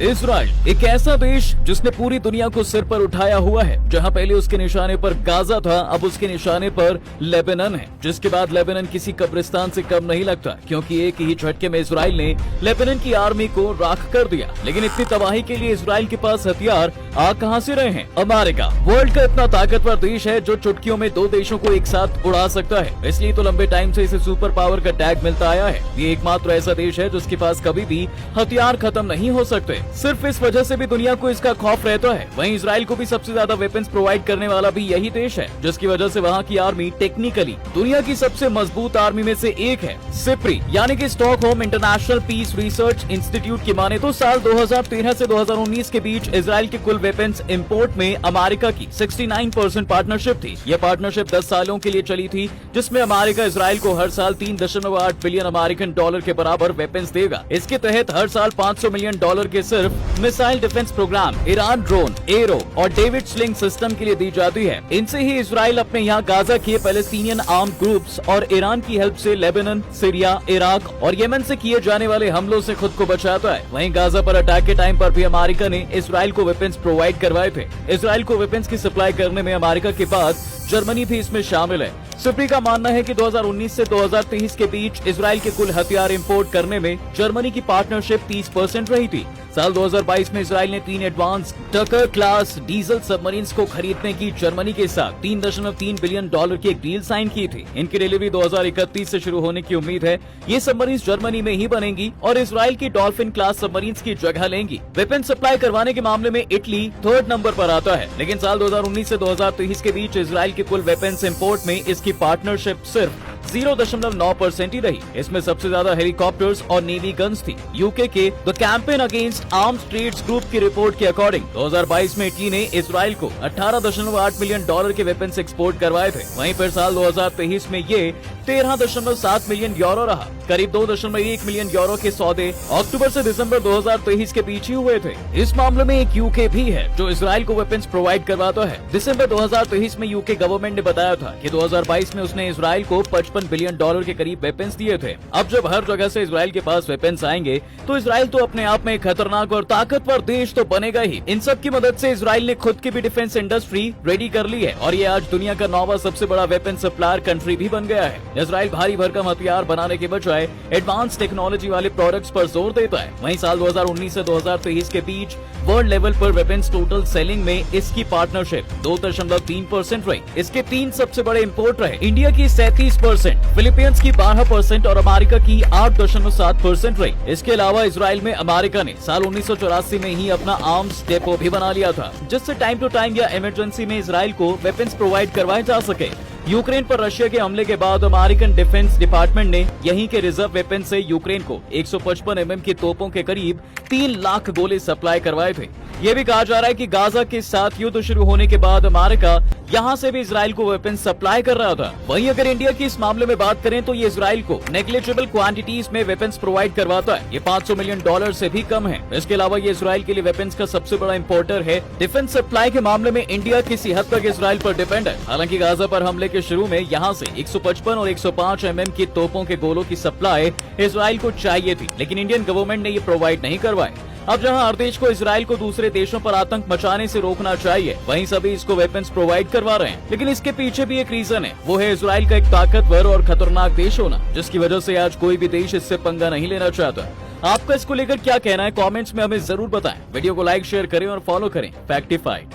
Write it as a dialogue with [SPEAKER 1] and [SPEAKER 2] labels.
[SPEAKER 1] Israel एक ऐसा देश जिसने पूरी दुनिया को सिर पर उठाया हुआ है। जहां पहले उसके निशाने पर गाजा था, अब उसके निशाने पर लेबनान है, जिसके बाद लेबनान किसी कब्रिस्तान से कम नहीं लगता, क्योंकि एक ही झटके में इजराइल ने लेबनान की आर्मी को राख कर दिया। लेकिन इतनी तबाही के लिए इजराइल के पास हथियार आ कहां से रहे हैं? अमेरिका वर्ल्ड का इतना ताकतवर देश है जो चुटकियों में दो देशों को एक साथ उड़ा सकता है, इसलिए तो लंबे टाइम से इसे सुपर पावर का टैग मिलता आया है। ये एकमात्र ऐसा देश है जिसके पास कभी भी हथियार खत्म नहीं हो सकते। सिर्फ इस वजह से भी दुनिया को इसका खौफ रहता है। वहीं इजराइल को भी सबसे ज्यादा वेपन्स प्रोवाइड करने वाला भी यही देश है, जिसकी वजह से वहाँ की आर्मी टेक्निकली दुनिया की सबसे मजबूत आर्मी में से एक है। सिप्री यानी कि Stockholm International Peace Research Institute की माने तो साल 2013 से 2019 के बीच इजराइल के कुल वेपन्स इंपोर्ट में अमेरिका की 69% पार्टनरशिप थी। यह पार्टनरशिप 10 सालों के लिए चली थी, जिसमें अमेरिका इजराइल को हर साल 3.8 बिलियन अमेरिकन डॉलर के बराबर वेपन्स देगा। इसके तहत हर साल 500 मिलियन डॉलर के सिर्फ missile defence programme, Iran drone, Arrow और डेविड स्लिंग सिस्टम के लिए दी जाती है। इनसे ही इजराइल अपने यहाँ गाजा के पैलेस्टीनियन आर्म ग्रुप्स और ईरान की हेल्प से लेबनान, सीरिया, इराक और येमेन से किए जाने वाले हमलों से खुद को बचाता है। वहीं गाजा पर अटैक के टाइम पर भी अमेरिका ने इजराइल को वेपन्स प्रोवाइड करवाए थे। इजराइल को वेपन्स की सप्लाई करने में अमेरिका के बाद जर्मनी भी इसमें शामिल है। सिप्री का मानना है कि 2019 से 2023 के बीच इजराइल के कुल हथियार इंपोर्ट करने में जर्मनी की पार्टनरशिप 30% रही थी। साल 2022 में इजराइल ने 3 एडवांस टकर क्लास डीजल सबमरीन्स को खरीदने की जर्मनी के साथ 3.3 बिलियन डॉलर की एक डील साइन की थी। इनकी डिलीवरी 2031 से शुरू होने की उम्मीद है। ये सबमरीन्स जर्मनी में ही बनेंगी और इजराइल की डॉल्फिन क्लास सबमरीन्स की जगह लेंगी। वेपन सप्लाई करवाने के मामले में इटली 3rd नंबर पर आता है, लेकिन साल 2019 से 2023 के बीच इजराइल के कुल वेपन्स इंपोर्ट में इसकी पार्टनरशिप सिर्फ 0.9% ही रही। इसमें सबसे ज्यादा हेलीकॉप्टर्स और नेवी गन्स थी। यूके के the campaign against arms trades group की रिपोर्ट के अकॉर्डिंग 2022 में इटली ने इजराइल को 18.8 मिलियन डॉलर के वेपन्स एक्सपोर्ट करवाए थे। वहीं पर साल 2023 में ये 13.7 मिलियन यूरो रहा। करीब 2.1 मिलियन यूरो के सौदे अक्टूबर से दिसंबर 2023 के बीच ही हुए थे। इस मामले में एक यूके भी है जो इजराइल को वेपन्स प्रोवाइड करवाता है। दिसंबर 2023 में यूके गवर्नमेंट ने बताया था कि 2022 में उसने इजराइल को 55 बिलियन डॉलर के करीब वेपन्स दिए थे। अब जब हर जगह से इजराइल के पास वेपन्स आएंगे तो इजराइल तो अपने आप में एक खतरनाक और ताकतवर देश तो बनेगा ही। इन सब की मदद से इजराइल ने खुद की भी डिफेंस इंडस्ट्री रेडी कर ली है और ये आज दुनिया का 9वां सबसे बड़ा वेपन सप्लायर कंट्री भी बन गया है। इजराइल भारी भरकम हथियार बनाने के बजाय एडवांस टेक्नोलॉजी वाले प्रोडक्ट्स पर जोर देता है। वहीं साल 2019 से 2023 के बीच वर्ल्ड लेवल पर वेपन्स टोटल सेलिंग में इसकी पार्टनरशिप 2.3% रही। इसके 3 सबसे बड़े इंपोर्ट रहे। इंडिया की 37%, फिलीपींस की 12% और अमेरिका की 8.7% रही। इसके अलावा इजराइल में अमेरिका ने साल 1984 में ही अपना आर्म्स डेपो भी बना लिया था, जिससे टाइम टू टाइम या इमरजेंसी में इजराइल को वेपन्स प्रोवाइड करवाए जा सके। यूक्रेन पर रशिया के हमले के बाद अमेरिकन डिफेंस डिपार्टमेंट ने यहीं के रिजर्व वेपन से यूक्रेन को 155 mm की तोपों के करीब 3 लाख गोले सप्लाई करवाए थे। ये भी कहा जा रहा है कि गाजा के साथ युद्ध शुरू होने के बाद अमेरिका यहाँ से भी इजराइल को वेपन सप्लाई कर रहा था। वहीं अगर इंडिया की इस मामले में बात करें तो ये इजराइल को नेग्लिजिबल क्वांटिटीज में वेपन्स प्रोवाइड करवाता है। ये 500 मिलियन डॉलर से भी कम है। इसके अलावा ये इजराइल के लिए वेपन्स का सबसे बड़ा इंपोर्टर है। डिफेंस सप्लाई के मामले में इंडिया किसी हद तक इजराइल पर डिपेंड है। हालांकि गाजा पर हमले के शुरू में यहाँ से 155 और 105 mm की तोपों के गोलों की सप्लाई इजराइल को चाहिए थी, लेकिन इंडियन गवर्नमेंट ने ये प्रोवाइड नहीं करवाए। अब जहां हर देश को इजराइल को दूसरे देशों पर आतंक मचाने से रोकना चाहिए, वहीं सभी इसको वेपन्स प्रोवाइड करवा रहे हैं। लेकिन इसके पीछे भी एक रीजन है, वो है इजराइल का एक ताकतवर और खतरनाक देश होना, जिसकी वजह से आज कोई भी देश इससे पंगा नहीं लेना चाहता। आपका इसको लेकर क्या कहना है? कमेंट्स में हमें जरूर बताएं। वीडियो को लाइक, शेयर करें और फॉलो करें फैक्टिफाइड।